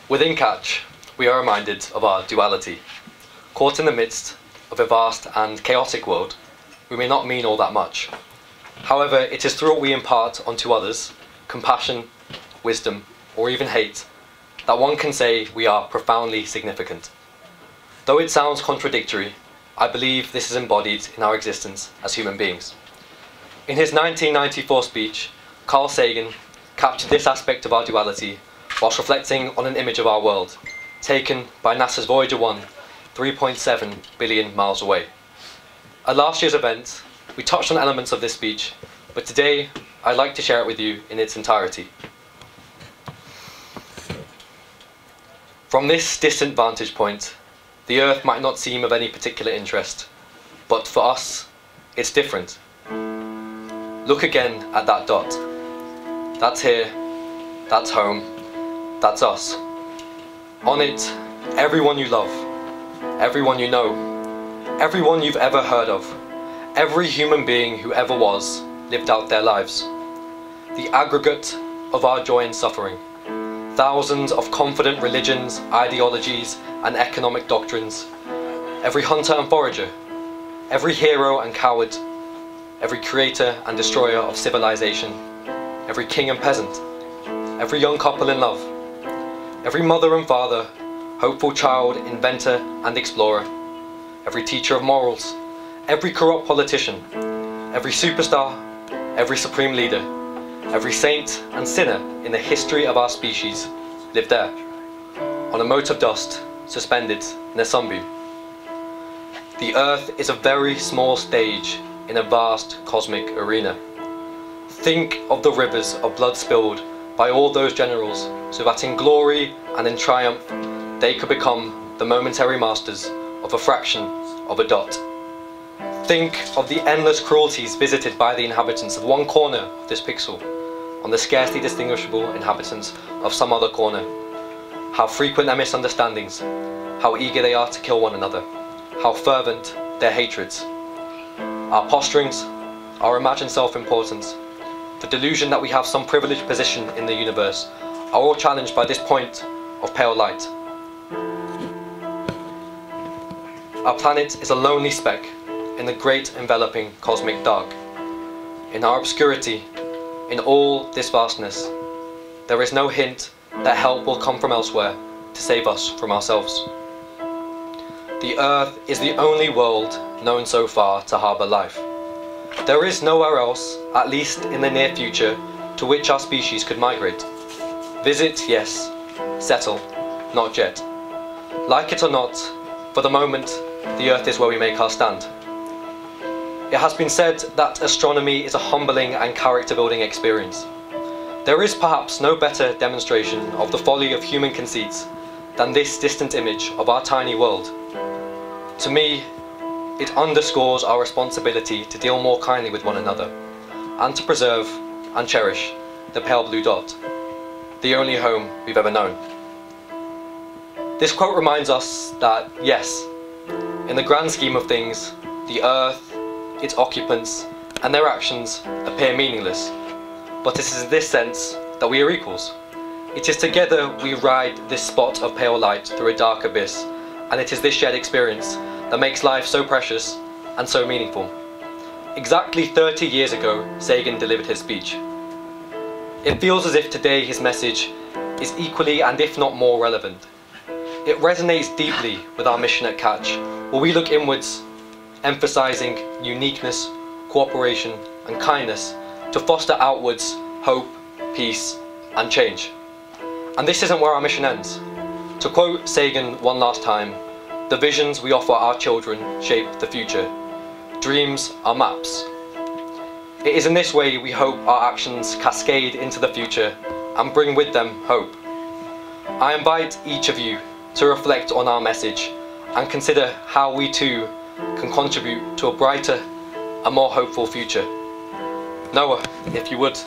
Within Catch, we are reminded of our duality. Caught in the midst of a vast and chaotic world, we may not mean all that much. However, it is through what we impart onto others, compassion, wisdom, or even hate, that one can say we are profoundly significant. Though it sounds contradictory, I believe this is embodied in our existence as human beings. In his 1994 speech, Carl Sagan captured this aspect of our duality whilst reflecting on an image of our world, taken by NASA's Voyager 1, 3.7 billion miles away. At last year's event, we touched on elements of this speech, but today I'd like to share it with you in its entirety. From this distant vantage point, the Earth might not seem of any particular interest, but for us, it's different. Look again at that dot. That's here, that's home, that's us. On it, everyone you love, everyone you know, everyone you've ever heard of, every human being who ever was, lived out their lives. The aggregate of our joy and suffering. Thousands of confident religions, ideologies, and economic doctrines. Every hunter and forager. Every hero and coward. Every creator and destroyer of civilization. Every king and peasant. Every young couple in love. Every mother and father, hopeful child, inventor and explorer. Every teacher of morals. Every corrupt politician. Every superstar. Every supreme leader. Every saint and sinner in the history of our species lived there, on a mote of dust, suspended in a sunbeam. The Earth is a very small stage in a vast cosmic arena. Think of the rivers of blood spilled by all those generals, so that in glory and in triumph they could become the momentary masters of a fraction of a dot. Think of the endless cruelties visited by the inhabitants of one corner of this pixel on the scarcely distinguishable inhabitants of some other corner. How frequent their misunderstandings, how eager they are to kill one another, how fervent their hatreds. Our posturings, our imagined self-importance, the delusion that we have some privileged position in the universe, are all challenged by this point of pale light. Our planet is a lonely speck in the great enveloping cosmic dark. In our obscurity, in all this vastness, there is no hint that help will come from elsewhere to save us from ourselves. The Earth is the only world known so far to harbour life. There is nowhere else, at least in the near future, to which our species could migrate. Visit, yes. Settle, not yet. Like it or not, for the moment, the Earth is where we make our stand. It has been said that astronomy is a humbling and character-building experience. There is perhaps no better demonstration of the folly of human conceits than this distant image of our tiny world. To me, it underscores our responsibility to deal more kindly with one another, and to preserve and cherish the pale blue dot, the only home we've ever known. This quote reminds us that, yes, in the grand scheme of things, the Earth, its occupants, and their actions appear meaningless. But it is in this sense that we are equals. It is together we ride this spot of pale light through a dark abyss, and it is this shared experience that makes life so precious and so meaningful. Exactly 30 years ago, Sagan delivered his speech. It feels as if today his message is equally and if not more relevant. It resonates deeply with our mission at Catch, where we look inwards, emphasizing uniqueness, cooperation and kindness to foster outwards hope, peace and change. And this isn't where our mission ends. To quote Sagan one last time, the visions we offer our children shape the future. Dreams are maps. It is in this way we hope our actions cascade into the future and bring with them hope. I invite each of you to reflect on our message and consider how we too can contribute to a brighter and more hopeful future. Noah, if you would.